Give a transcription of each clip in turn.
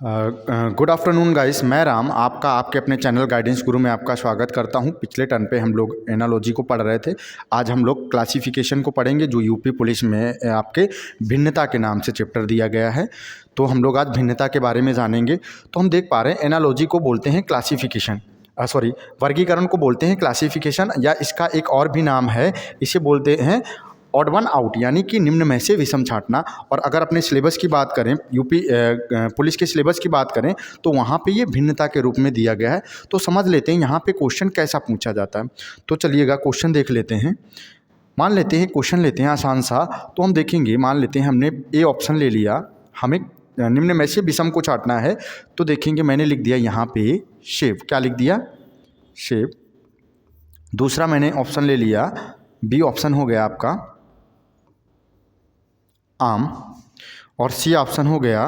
Good afternoon guys, मैं राम आपका आपके अपने चैनल गाइडेंस गुरु में आपका स्वागत करता हूं। पिछले टर्न पे हम लोग एनालॉजी को पढ़ रहे थे। आज हम लोग क्लासिफिकेशन को पढ़ेंगे, जो यूपी पुलिस में आपके भिन्नता के नाम से चैप्टर दिया गया है। तो हम लोग आज भिन्नता के बारे में जानेंगे। तो हम देख पा रहे हैं एनालॉजी को बोलते हैं क्लासिफिकेशन, वर्गीकरण को बोलते हैं क्लासिफिकेशन, या इसका एक और भी नाम है, इसे बोलते हैं ऑड वन आउट, यानी कि निम्न में से विषम छांटना। और अगर अपने सिलेबस की बात करें, यूपी पुलिस के सिलेबस की बात करें, तो वहाँ पे ये भिन्नता के रूप में दिया गया है। तो समझ लेते हैं यहाँ पे क्वेश्चन कैसा पूछा जाता है। तो चलिएगा क्वेश्चन देख लेते हैं। मान लेते हैं क्वेश्चन लेते हैं आसान सा। तो हम देखेंगे, मान लेते हैं हमने ए ऑप्शन ले लिया, हमें निम्न में से विषम को छांटना है। तो देखेंगे मैंने लिख दिया यहाँ पे शेप। क्या लिख दिया? शेप। दूसरा मैंने ऑप्शन ले लिया, बी ऑप्शन हो गया आपका आम, और सी ऑप्शन हो गया,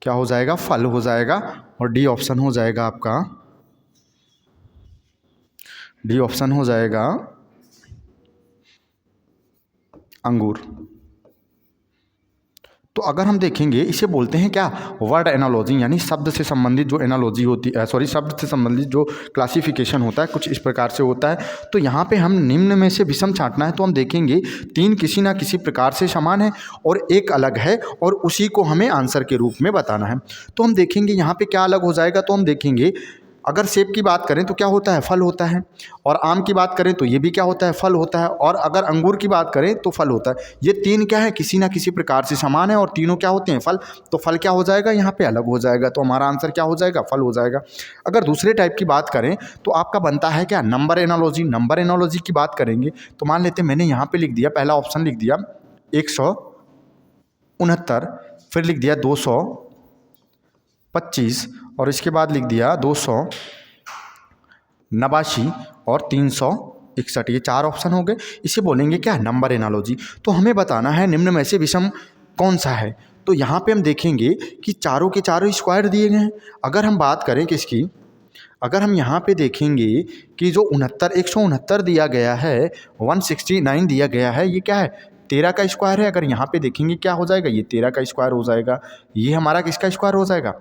क्या हो जाएगा? फल हो जाएगा। और डी ऑप्शन हो जाएगा आपका, डी ऑप्शन हो जाएगा अंगूर। तो अगर हम देखेंगे, इसे बोलते हैं क्या? वर्ड एनालॉजी, यानी शब्द से संबंधित जो एनालॉजी होती है, शब्द से संबंधित जो क्लासिफिकेशन होता है, कुछ इस प्रकार से होता है। तो यहाँ पे हम निम्न में से विषम छांटना है। तो हम देखेंगे तीन किसी ना किसी प्रकार से समान है और एक अलग है, और उसी को हमें आंसर के रूप में बताना है। तो हम देखेंगे यहाँ पे क्या अलग हो जाएगा। तो हम देखेंगे, अगर सेब की बात करें तो क्या होता है? फल होता है। और आम की बात करें तो ये भी क्या होता है? फल होता है। और अगर अंगूर की बात करें तो फल होता है। ये तीन क्या है? किसी ना किसी प्रकार से समान है, और तीनों क्या होते हैं? फल। तो फल क्या हो जाएगा? यहाँ पे अलग हो जाएगा। तो हमारा आंसर क्या हो जाएगा? फल हो जाएगा। अगर दूसरे टाइप की बात करें तो आपका बनता है क्या? Number analogy. नंबर एनालॉजी की बात करेंगे तो मान लेते हैं मैंने यहाँ पे लिख दिया, पहला ऑप्शन लिख दिया 169, फिर लिख दिया 225, और इसके बाद लिख दिया 289 और 361। ये चार ऑप्शन हो गए। इसे बोलेंगे क्या? Number analogy. तो हमें बताना है निम्न में से विषम कौन सा है। तो यहाँ पे हम देखेंगे कि चारों के चारों स्क्वायर दिए गए हैं। अगर हम बात करें किसकी, अगर हम यहाँ पे देखेंगे कि जो 169 दिया गया है, 169 दिया गया है, ये क्या है? 13 का स्क्वायर है। अगर यहाँ पे देखेंगे क्या हो जाएगा? ये 13 का स्क्वायर हो जाएगा। ये हमारा किसका स्क्वायर हो जाएगा?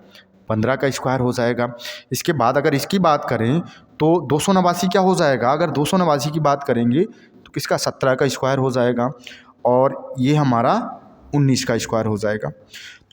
15 का स्क्वायर हो जाएगा। इसके बाद अगर इसकी बात करें तो 289 क्या हो जाएगा? अगर 289 की बात करेंगे तो किसका? 17 का स्क्वायर हो जाएगा। और ये हमारा 19 का स्क्वायर हो जाएगा।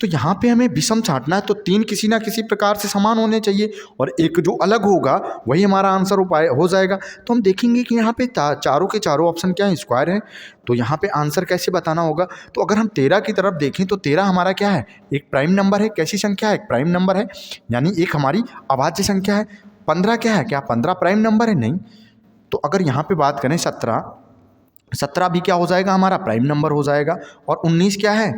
तो यहाँ पे हमें विषम छांटना है। तो तीन किसी ना किसी प्रकार से समान होने चाहिए, और एक जो अलग होगा वही हमारा आंसर उपाय हो जाएगा। तो हम देखेंगे कि यहाँ पे चारों के चारों ऑप्शन क्या है? स्क्वायर है। तो यहाँ पे आंसर कैसे बताना होगा? तो अगर हम 13 की तरफ देखें तो 13 हमारा क्या है? एक प्राइम नंबर है। कैसी संख्या है? एक प्राइम नंबर है, यानी एक हमारी अभाज्य संख्या है। 15 क्या है? क्या 15 प्राइम नंबर है? नहीं। तो अगर यहाँ पे बात करें 17 भी क्या हो जाएगा? हमारा प्राइम नंबर हो जाएगा। और 19 क्या है?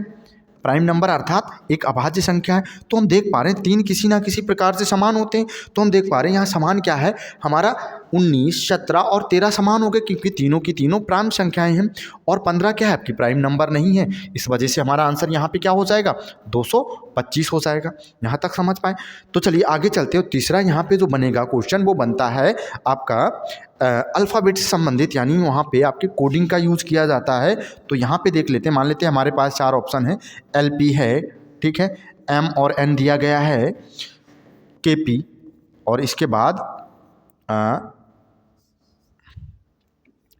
प्राइम नंबर, अर्थात एक अभाज्य संख्या है। तो हम देख पा रहे हैं तीन किसी ना किसी प्रकार से समान होते हैं। तो हम देख पा रहे हैं यहाँ समान क्या है हमारा? 19, 17 और 13 समान हो गए, क्योंकि तीनों की तीनों प्राइम संख्याएं हैं। और 15 क्या है? आपकी प्राइम नंबर नहीं है। इस वजह से हमारा आंसर यहाँ पे क्या हो जाएगा? 225 हो जाएगा। यहाँ तक समझ पाए? तो चलिए आगे चलते हो। तीसरा यहाँ पे जो बनेगा क्वेश्चन, वो बनता है आपका अल्फ़ाबेट से संबंधित, यानी वहाँ पे आपके कोडिंग का यूज़ किया जाता है। तो यहाँ पे देख लेते हैं। मान लेते हैं हमारे पास चार ऑप्शन है, LP है, ठीक है, M और N दिया गया है, KP, और इसके बाद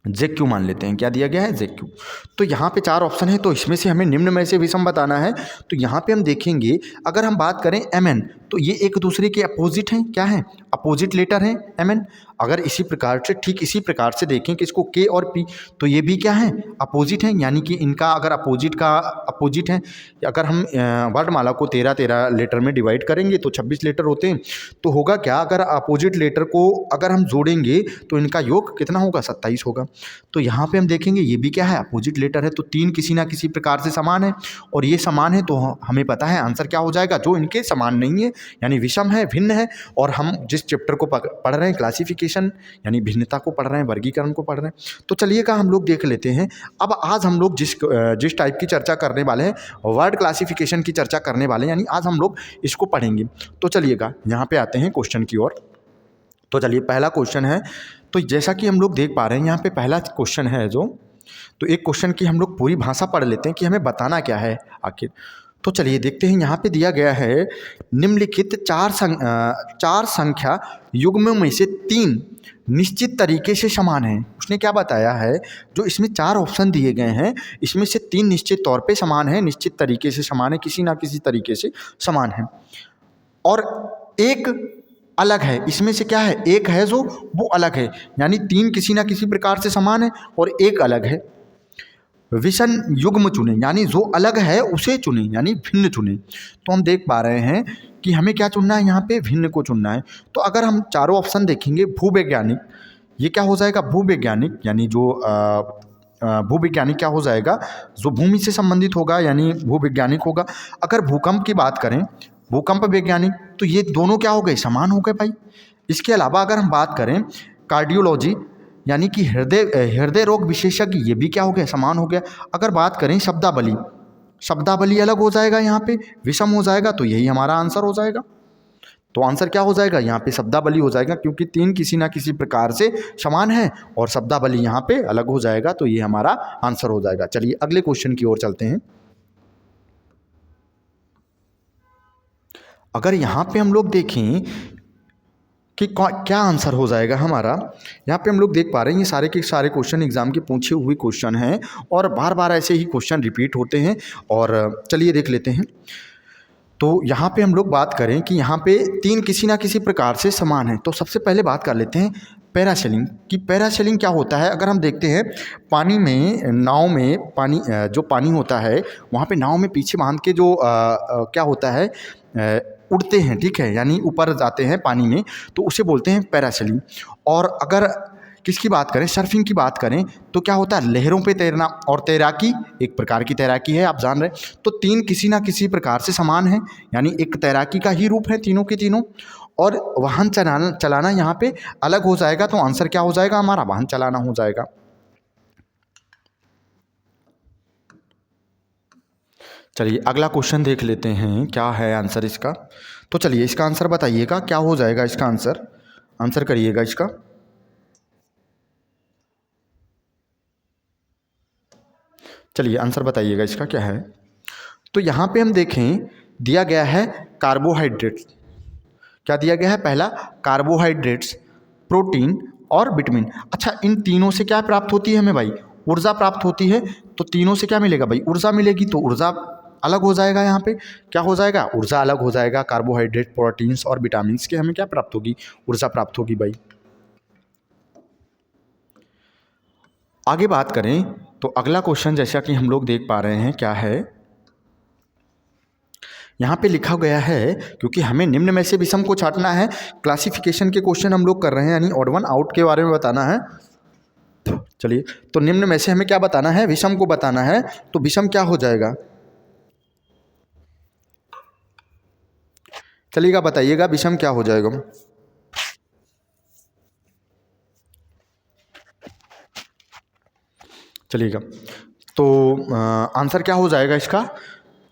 JQ मान लेते हैं। क्या दिया गया है? JQ। तो यहाँ पे चार ऑप्शन है, तो इसमें से हमें निम्न में से विषम बताना है। तो यहाँ पे हम देखेंगे, अगर हम बात करें MN, तो ये एक दूसरे के अपोजिट हैं। क्या है? अपोजिट लेटर हैं MN। अगर इसी प्रकार से, ठीक इसी प्रकार से देखें कि इसको K और P, तो ये भी क्या है? अपोजिट हैं, यानी कि इनका अगर अपोजिट है, अगर हम वर्णमाला को 13 लेटर में डिवाइड करेंगे तो 26 लेटर होते हैं। तो होगा क्या? अगर अपोजिट लेटर को अगर हम जोड़ेंगे तो इनका योग कितना होगा? 27 होगा। तो यहाँ पे हम देखेंगे ये भी क्या है? अपोजिट लेटर है। तो तीन किसी ना किसी प्रकार से समान है, और ये समान है, तो हमें पता है आंसर क्या हो जाएगा? जो इनके समान नहीं है, यानी विषम है, भिन्न है। और हम जिस चैप्टर को पढ़ रहे हैं, क्लासिफिकेशन यानी भिन्नता को पढ़ रहे हैं, वर्गीकरण को पढ़ रहे हैं। तो चलिएगा हम लोग देख लेते हैं। अब आज हम लोग जिस टाइप की चर्चा करने वाले हैं, वर्ड क्लासिफिकेशन की चर्चा करने वाले हैं, यानी आज हम लोग इसको पढ़ेंगे। तो चलिएगा यहाँ पे आते हैं क्वेश्चन की ओर। तो चलिए पहला क्वेश्चन है। तो जैसा कि हम लोग देख पा रहे हैं, यहाँ पे पहला क्वेश्चन है जो तो एक क्वेश्चन की हम लोग पूरी भाषा पढ़ लेते हैं कि हमें बताना क्या है आखिर। तो चलिए देखते हैं, यहाँ पे दिया गया है निम्नलिखित चार संख्या युग्मों में से 3 निश्चित तरीके से समान है। उसने क्या बताया है, जो इसमें 4 ऑप्शन दिए गए हैं इसमें से 3 निश्चित तौर पे समान है, निश्चित तरीके से समान है, किसी ना किसी तरीके से समान है, और एक अलग है। इसमें से क्या है, एक है जो वो अलग है, यानी 3 किसी ना किसी प्रकार से समान है और एक अलग है। विषम युग्म चुने, यानी जो अलग है उसे चुने, यानी भिन्न चुने। तो हम देख पा रहे हैं कि हमें क्या चुनना है, यहाँ पे भिन्न को चुनना है। तो अगर हम चारों ऑप्शन देखेंगे, भूवैज्ञानिक, ये क्या हो जाएगा, भूवैज्ञानिक, यानी जो भूवैज्ञानिक क्या हो जाएगा, जो भूमि से संबंधित होगा यानी भूवैज्ञानिक होगा। अगर भूकंप की बात करें, भूकंप वैज्ञानिक, तो ये दोनों क्या हो गए, समान हो गए भाई। इसके अलावा अगर हम बात करें कार्डियोलॉजी, यानी कि हृदय रोग विशेषज्ञ, ये भी क्या हो गया, समान हो गया। अगर बात करें शब्दावली, शब्दावली अलग हो जाएगा, यहाँ पे विषम हो जाएगा, तो यही हमारा आंसर हो जाएगा। तो आंसर क्या हो जाएगा, यहाँ पे शब्दावली हो जाएगा, क्योंकि 3 किसी ना किसी प्रकार से समान है और शब्दावली यहाँ पे अलग हो जाएगा, तो ये हमारा आंसर हो जाएगा। चलिए अगले क्वेश्चन की ओर चलते हैं। अगर यहाँ पे हम लोग देखें कि क्या आंसर हो जाएगा हमारा, यहाँ पे हम लोग देख पा रहे हैं ये सारे के सारे क्वेश्चन एग्जाम के पूछे हुए क्वेश्चन हैं और बार बार ऐसे ही क्वेश्चन रिपीट होते हैं। और चलिए देख लेते हैं। तो यहाँ पे हम लोग बात करें कि यहाँ पे 3 किसी ना किसी प्रकार से समान है, तो सबसे पहले बात कर लेते हैं पैरासेलिंग कि पैरासेलिंग क्या होता है। अगर हम देखते हैं पानी में, नाव में पानी, जो पानी होता है वहाँ पे नाव में पीछे बांध के जो क्या होता है, उड़ते हैं, ठीक है, यानी ऊपर जाते हैं पानी में, तो उसे बोलते हैं पैरासेलिंग। और अगर किसकी बात करें, सर्फिंग की बात करें, तो क्या होता है, लहरों पे तैरना। और तैराकी एक प्रकार की तैराकी है, आप जान रहे हैं। तो 3 किसी ना किसी प्रकार से समान है, यानी एक तैराकी का ही रूप है तीनों के तीनों। और वाहन चलाना यहाँ पे अलग हो जाएगा, तो आंसर क्या हो जाएगा हमारा, वाहन चलाना हो जाएगा। चलिए अगला क्वेश्चन देख लेते हैं, क्या है आंसर इसका। तो चलिए इसका आंसर बताइएगा, क्या हो जाएगा इसका आंसर, आंसर करिएगा इसका। चलिए आंसर बताइएगा इसका क्या है। तो यहाँ पे हम देखें, दिया गया है कार्बोहाइड्रेट्स। क्या दिया गया है, पहला कार्बोहाइड्रेट्स, प्रोटीन और विटामिन। अच्छा, इन तीनों से क्या प्राप्त होती है हमें भाई, ऊर्जा प्राप्त होती है। तो तीनों से क्या मिलेगा भाई, ऊर्जा मिलेगी। तो ऊर्जा अलग हो जाएगा, यहाँ पे क्या हो जाएगा, ऊर्जा अलग हो जाएगा। कार्बोहाइड्रेट, प्रोटीन्स और विटामिन के हमें क्या प्राप्त होगी, ऊर्जा प्राप्त होगी भाई। आगे बात करें तो अगला क्वेश्चन जैसा कि हम लोग देख पा रहे हैं, क्या है, यहाँ पे लिखा गया है, क्योंकि हमें निम्न में से विषम को छांटना है। क्लासिफिकेशन के क्वेश्चन हम लोग कर रहे हैं, यानी ऑड वन आउट के बारे में बताना है। चलिए, तो निम्न में से हमें क्या बताना है, विषम को बताना है। तो विषम क्या हो जाएगा, चलिएगा बताइएगा विषम क्या हो जाएगा। चलिएगा, तो आंसर क्या हो जाएगा इसका।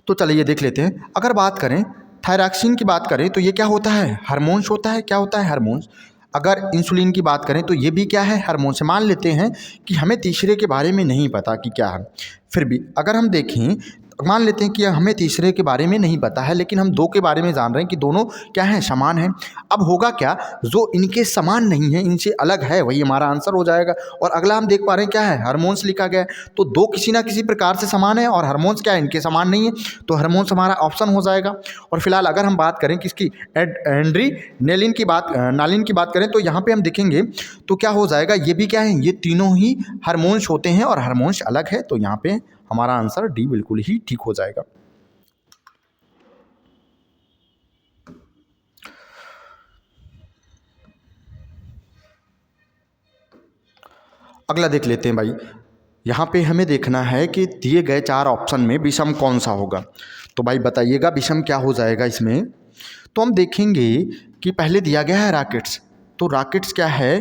तो चलिए देख लेते हैं। अगर बात करें थायरॉक्सिन की बात करें, तो ये क्या होता है, हार्मोन्स होता है। क्या होता है, हार्मोन्स। अगर इंसुलिन की बात करें तो ये भी क्या है, हार्मोन्स। मान लेते हैं कि हमें तीसरे के बारे में नहीं पता कि क्या है, फिर भी अगर हम देखें, मान लेते हैं कि हमें तीसरे के बारे में नहीं पता है, लेकिन हम 2 के बारे में जान रहे हैं कि दोनों क्या हैं, समान हैं। अब होगा क्या, जो इनके समान नहीं है, इनसे अलग है, वही हमारा आंसर हो जाएगा। और अगला हम देख पा रहे हैं क्या है, हार्मोन्स लिखा गया है। तो 2 किसी ना किसी प्रकार से समान है और हार्मोन्स क्या है, इनके समान नहीं है, तो हार्मोन्स हमारा ऑप्शन हो जाएगा। और फिलहाल अगर हम बात करें किसकी, एड्रेनालिन की बात करें, तो यहाँ पे हम देखेंगे तो क्या हो जाएगा, ये भी क्या है, ये तीनों ही हार्मोन्स होते हैं और हार्मोन्स अलग है। तो यहाँ पे हमारा आंसर डी बिल्कुल ही ठीक हो जाएगा। अगला देख लेते हैं भाई। यहाँ पे हमें देखना है कि दिए गए 4 ऑप्शन में विषम कौन सा होगा। तो भाई बताइएगा विषम क्या हो जाएगा इसमें। तो हम देखेंगे कि पहले दिया गया है रॉकेट्स। तो रॉकेट्स क्या है,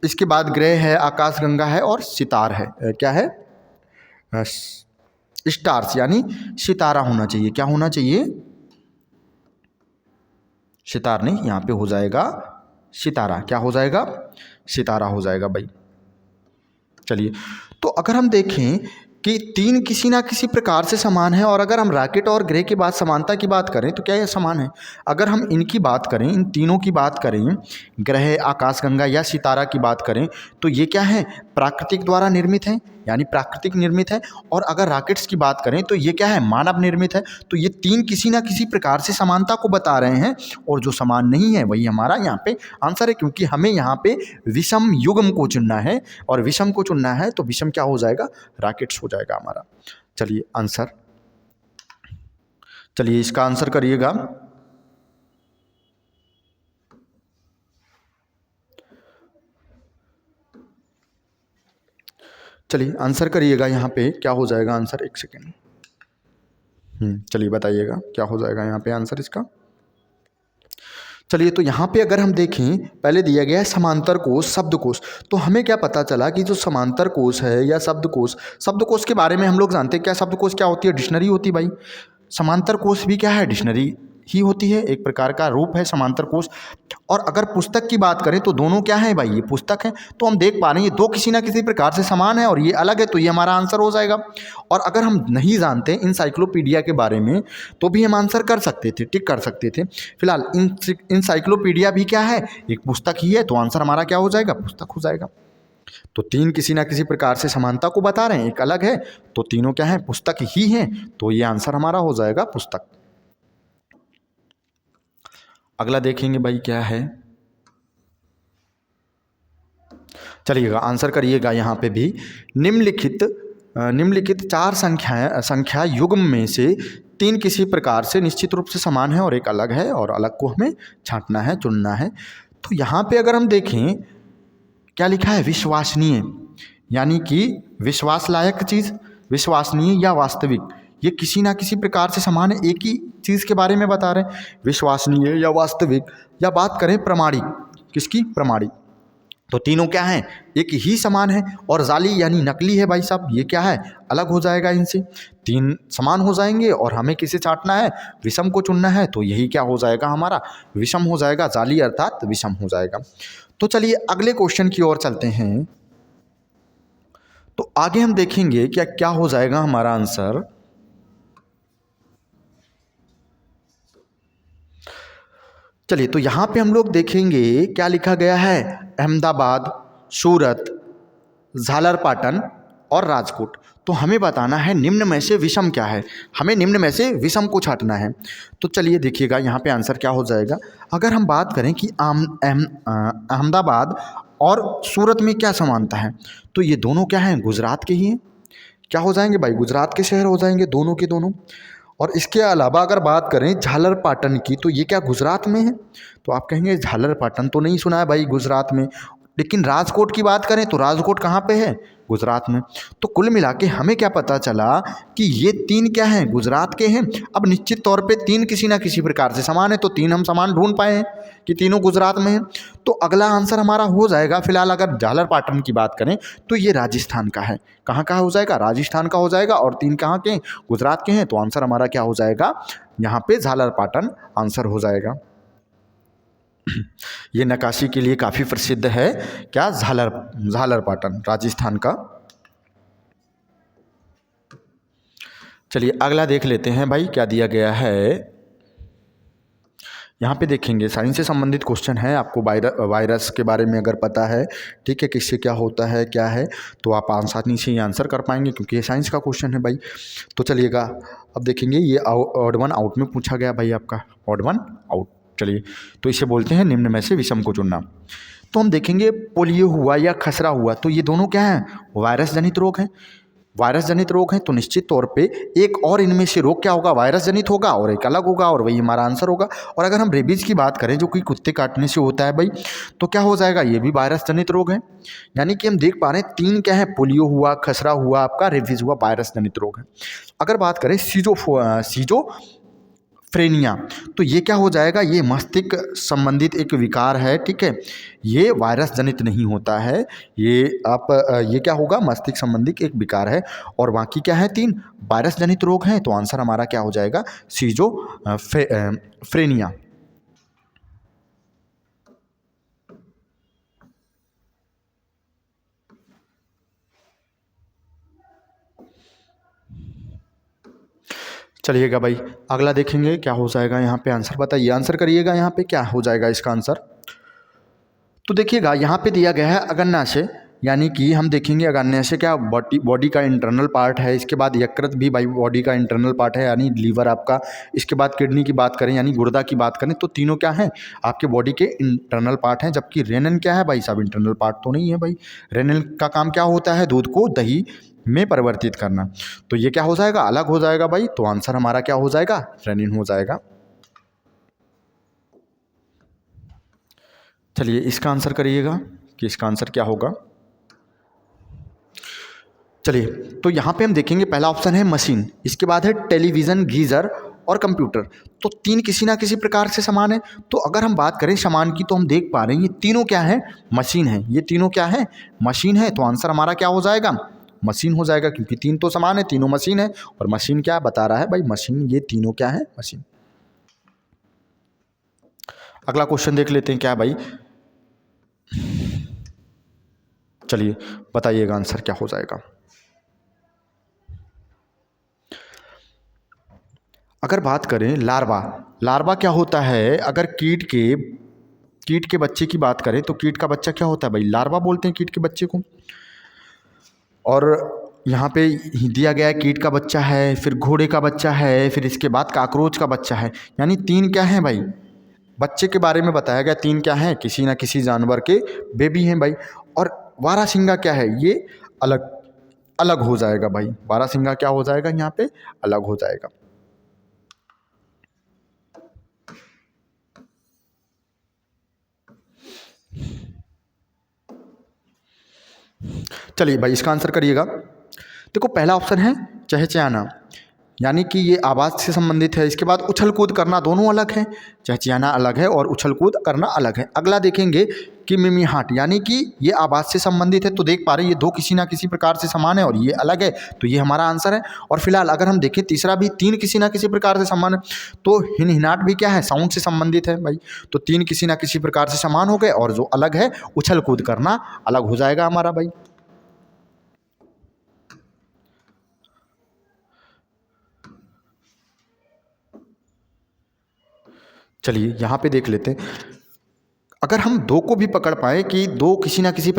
इसके बाद ग्रह है, आकाशगंगा है और सितार है। क्या है, स्टार्स, यानी सितारा होना चाहिए। क्या होना चाहिए, सितार नहीं, यहाँ पे हो जाएगा सितारा। क्या हो जाएगा, सितारा हो जाएगा भाई। चलिए, तो अगर हम देखें कि तीन किसी ना किसी प्रकार से समान है, और अगर हम रॉकेट और ग्रह के बाद समानता की बात करें तो क्या ये समान है? अगर हम इनकी बात करें, इन तीनों की बात करें, ग्रह, आकाशगंगा या सितारा की बात करें, तो ये क्या है? प्राकृतिक द्वारा निर्मित है, यानी प्राकृतिक निर्मित है। और अगर रॉकेट्स की बात करें तो ये क्या है? मानव निर्मित है। तो ये तीन किसी ना किसी प्रकार से समानता को बता रहे हैं, और जो समान नहीं है वही हमारा यहाँ पे आंसर है, क्योंकि हमें यहाँ पे विषम युग्म को चुनना है, और विषम को चुनना है तो विषम क्या हो जाएगा? रॉकेट्स हो जाएगा हमारा। चलिए आंसर, चलिए इसका आंसर करिएगा। चलिए आंसर करिएगा, यहाँ पे क्या हो जाएगा आंसर? एक सेकेंड। चलिए बताइएगा क्या हो जाएगा यहाँ पे आंसर इसका। चलिए, तो यहाँ पे अगर हम देखें, पहले दिया गया है समांतर कोश, शब्दकोश। तो हमें क्या पता चला कि जो समांतर कोश है या शब्दकोश, शब्दकोश के बारे में हम लोग जानते हैं। क्या शब्दकोश क्या होती है? डिक्शनरी होती है भाई। समांतर कोश भी क्या है? डिक्शनरी ही होती है, एक प्रकार का रूप है समांतर कोश। और अगर पुस्तक की बात करें तो दोनों क्या है भाई? ये पुस्तक है। तो हम देख पा रहे हैं ये दो किसी ना किसी प्रकार से समान है और ये अलग है, तो ये हमारा आंसर हो जाएगा। और अगर हम नहीं जानते इंसाइक्लोपीडिया के बारे में तो भी हम आंसर कर सकते थे, टिक कर सकते थे। फिलहाल इंसाइक्लोपीडिया भी क्या है? एक पुस्तक ही है, तो आंसर हमारा क्या हो जाएगा? पुस्तक हो जाएगा। तो तीन किसी ना किसी प्रकार से समानता को बता रहे हैं, एक अलग है, तो तीनों क्या है? पुस्तक ही हैं, तो ये आंसर हमारा हो जाएगा पुस्तक। अगला देखेंगे भाई क्या है। चलिएगा आंसर करिएगा यहाँ पे भी। निम्नलिखित चार संख्या युग्म में से तीन किसी प्रकार से निश्चित रूप से समान है और एक अलग है, और अलग को हमें छांटना है, चुनना है। तो यहाँ पे अगर हम देखें, क्या लिखा है? विश्वसनीय, यानी कि विश्वास लायक चीज़, विश्वसनीय या वास्तविक, ये किसी ना किसी प्रकार से समान है, एक ही चीज़ के बारे में बता रहे हैं, विश्वसनीय या वास्तविक। या बात करें प्रमाणिक, किसकी? प्रमाणिक। तो तीनों क्या हैं? एक ही समान है। और जाली यानी नकली है भाई साहब, ये क्या है? अलग हो जाएगा इनसे। तीन समान हो जाएंगे और हमें किसे छांटना है? विषम को चुनना है, तो यही क्या हो जाएगा? हमारा विषम हो जाएगा, जाली अर्थात विषम हो जाएगा। तो चलिए अगले क्वेश्चन की ओर चलते हैं। तो आगे हम देखेंगे क्या क्या हो जाएगा हमारा आंसर। चलिए, तो यहाँ पे हम लोग देखेंगे क्या लिखा गया है। अहमदाबाद, सूरत, झालरपाटन और राजकोट। तो हमें बताना है निम्न में से विषम क्या है, हमें निम्न में से विषम को छांटना है। तो चलिए देखिएगा यहाँ पे आंसर क्या हो जाएगा। अगर हम बात करें कि अहमदाबाद और सूरत में क्या समानता है, तो ये दोनों क्या हैं? गुजरात के ही हैं। क्या हो जाएंगे भाई? गुजरात के शहर हो जाएंगे दोनों के दोनों। और इसके अलावा अगर बात करें झालरपाटन की, तो ये क्या गुजरात में है? तो आप कहेंगे झालरपाटन तो नहीं सुना है भाई गुजरात में। लेकिन राजकोट की बात करें तो राजकोट कहाँ पे है? गुजरात में। तो कुल मिला के हमें क्या पता चला कि ये तीन क्या हैं? गुजरात के हैं। अब निश्चित तौर पे तीन किसी ना किसी प्रकार से समान है, तो तीन हम समान ढूंढ पाए हैं कि तीनों गुजरात में हैं। तो अगला आंसर हमारा हो जाएगा, फिलहाल अगर झालरपाटन की बात करें तो ये राजस्थान का है। कहाँ का हो जाएगा? राजस्थान का हो जाएगा। और तीन कहाँ के हैं? गुजरात के हैं। तो आंसर हमारा क्या हो जाएगा? यहाँ पे झालरपाटन आंसर हो जाएगा। ये नक्काशी के लिए काफ़ी प्रसिद्ध है, क्या? झालरपाटन राजस्थान का। चलिए अगला देख लेते हैं भाई क्या दिया गया है। यहाँ पे देखेंगे साइंस से संबंधित क्वेश्चन है। आपको वायरस के बारे में अगर पता है, ठीक है, किससे क्या होता है क्या है, तो आप आसानी से ये आंसर कर पाएंगे, क्योंकि ये साइंस का क्वेश्चन है भाई। तो चलिएगा अब देखेंगे, ये ऑड वन आउट में पूछा गया भाई, आपका ऑड वन आउट। चलिए, तो इसे बोलते हैं निम्न में से विषम को चुनना। तो हम देखेंगे पोलियो हुआ या खसरा हुआ, तो ये दोनों क्या हैं? वायरस जनित रोग हैं। वायरस जनित रोग हैं, तो निश्चित तौर पे एक और इनमें से रोग क्या होगा? वायरस जनित होगा, और एक अलग होगा, और वही हमारा आंसर होगा। और अगर हम रेबीज की बात करें, जो कि कुत्ते काटने से होता है भाई, तो क्या हो जाएगा? ये भी वायरस जनित रोग है। यानी कि हम देख पा रहे हैं तीन क्या है? पोलियो हुआ, खसरा हुआ, आपका रेबीज हुआ, वायरस जनित रोग है। अगर बात करें सीजोफ्रेनिया, तो ये क्या हो जाएगा? ये मस्तिष्क संबंधित एक विकार है, ठीक है। ये वायरस जनित नहीं होता है, ये क्या होगा? मस्तिष्क संबंधित एक विकार है। और बाकी क्या है? तीन वायरस जनित रोग हैं, तो आंसर हमारा क्या हो जाएगा? सीजोफ्रेनिया। चलिएगा भाई, अगला देखेंगे क्या हो जाएगा यहाँ पे। आंसर बताइए, आंसर करिएगा यहाँ पे क्या हो जाएगा इसका आंसर। तो देखिएगा यहाँ पे दिया गया है अग्न्याशय, यानी कि हम देखेंगे अग्न्याशय क्या बॉडी का इंटरनल पार्ट है। इसके बाद यकृत भी भाई बॉडी का इंटरनल पार्ट है, यानी लीवर आपका। इसके बाद किडनी की बात करें यानी गुर्दा की बात करें तो तीनों क्या हैं, आपके बॉडी के इंटरनल पार्ट हैं। जबकि रेनन क्या है भाई साहब, इंटरनल पार्ट तो नहीं है भाई। रेनन का काम क्या होता है, दूध को दही में परिवर्तित करना। तो ये क्या हो जाएगा, अलग हो जाएगा भाई। तो आंसर हमारा क्या हो जाएगा, रेनिन हो जाएगा। चलिए इसका आंसर करिएगा कि इसका आंसर क्या होगा। चलिए तो यहाँ पे हम देखेंगे पहला ऑप्शन है मशीन, इसके बाद है टेलीविज़न, गीज़र और कंप्यूटर। तो तीन किसी ना किसी प्रकार से समान है। तो अगर हम बात करें समान की तो हम देख पा रहे हैं ये तीनों क्या है, मशीन है। ये तीनों क्या है, मशीन है। तो आंसर हमारा क्या हो जाएगा, मशीन हो जाएगा, क्योंकि तीन तो समान है, तीनों मशीन है। और मशीन क्या बता रहा है भाई, मशीन। ये तीनों क्या है, मशीन। अगला क्वेश्चन देख लेते हैं क्या भाई। चलिए बताइएगा आंसर क्या हो जाएगा। अगर बात करें लार्वा, लार्वा क्या होता है, अगर कीट के बच्चे की बात करें तो कीट का बच्चा क्या होता है भाई, लार्वा बोलते हैं कीट के बच्चे को। और यहाँ पे दिया गया है कीट का बच्चा है, फिर घोड़े का बच्चा है, फिर इसके बाद काकरोच का बच्चा है। यानी तीन क्या है भाई, बच्चे के बारे में बताया गया, तीन क्या है, किसी ना किसी जानवर के बेबी हैं भाई। और बारहसिंगा क्या है, ये अलग अलग हो जाएगा भाई। बारहसिंगा क्या हो जाएगा, यहाँ पे अलग हो जाएगा। चलिए भाई इसका आंसर करिएगा। देखो पहला ऑप्शन है चहचहाना, यानी कि ये आवाज़ से संबंधित है। इसके बाद उछल कूद करना, दोनों अलग हैं। चहचहाना अलग है और उछल कूद करना अलग है। अगला देखेंगे कि मिमिहाट, यानी कि ये आवाज़ से संबंधित है। तो देख पा रहे हैं ये दो किसी ना किसी प्रकार से समान है और ये अलग है। तो ये हमारा आंसर है। और फिलहाल अगर हम देखें तीसरा भी तीन किसी ना किसी प्रकार से समान है, तो हिनहिनाट भी क्या है, साउंड से संबंधित है भाई। तो तीन किसी ना किसी प्रकार से समान हो गए और जो अलग है उछल कूद करना अलग हो जाएगा हमारा भाई। चलिए यहाँ पे देख लेते हैं, अगर हम दो को भी पकड़ पाए कि दो किसी ना किसी